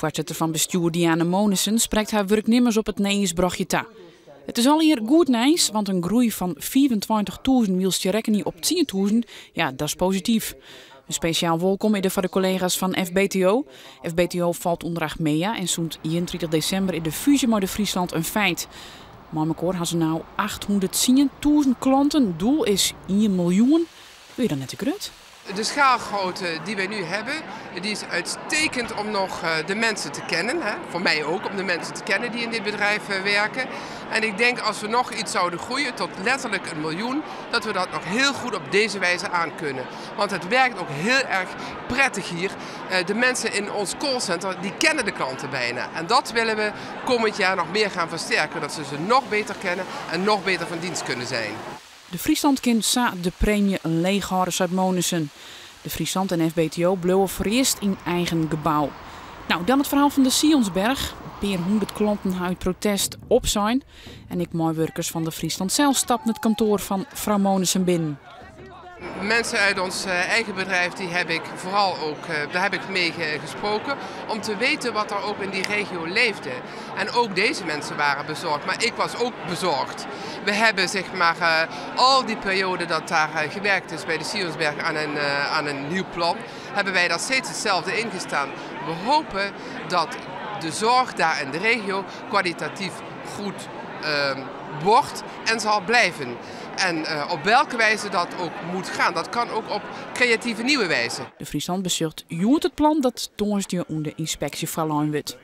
Voorzitter van bestuur Diane Monissen spreekt haar werknemers op het Nijs brochtje ta. Het is al hier goed nieuws, want een groei van 24.000 wielst je rekening op 10.000, ja, dat is positief. Een speciaal welkom is er voor de collega's van FBTO. FBTO valt onder Achmea en zoent 31 december in de fusie met de Friesland een feit. Maar met elkaar hebben ze nou 810.000 klanten. Doel is 1 miljoen. Wil je dat net te krut? De schaalgrootte die wij nu hebben, die is uitstekend om nog de mensen te kennen. Hè? Voor mij ook, om de mensen te kennen die in dit bedrijf werken. En ik denk als we nog iets zouden groeien tot letterlijk 1 miljoen, dat we dat nog heel goed op deze wijze aan kunnen. Want het werkt ook heel erg prettig hier. De mensen in ons callcenter, die kennen de klanten bijna. En dat willen we komend jaar nog meer gaan versterken. Dat ze nog beter kennen en nog beter van dienst kunnen zijn. De Frieslandkind sa de premie leeghouden uit Monissen. De Friesland en FBTO bleven voor eerst in eigen gebouw. Nou, dan het verhaal van de Sionsberg. Peer 100 klanten uit protest op zijn. En ik mooi werkers van de Friesland zelf stapten het kantoor van vrouw Monissen binnen. Mensen uit ons eigen bedrijf, die heb ik vooral ook, daar heb ik mee gesproken om te weten wat er ook in die regio leefde. En ook deze mensen waren bezorgd, maar ik was ook bezorgd. We hebben zeg maar al die periode dat daar gewerkt is bij de Sionsberg aan een nieuw plan, hebben wij daar steeds hetzelfde ingestaan. We hopen dat de zorg daar in de regio kwalitatief goed wordt en zal blijven. En op welke wijze dat ook moet gaan, dat kan ook op creatieve nieuwe wijze. De Friesland bezucht het plan dat donderdag onder inspectie verloren wordt.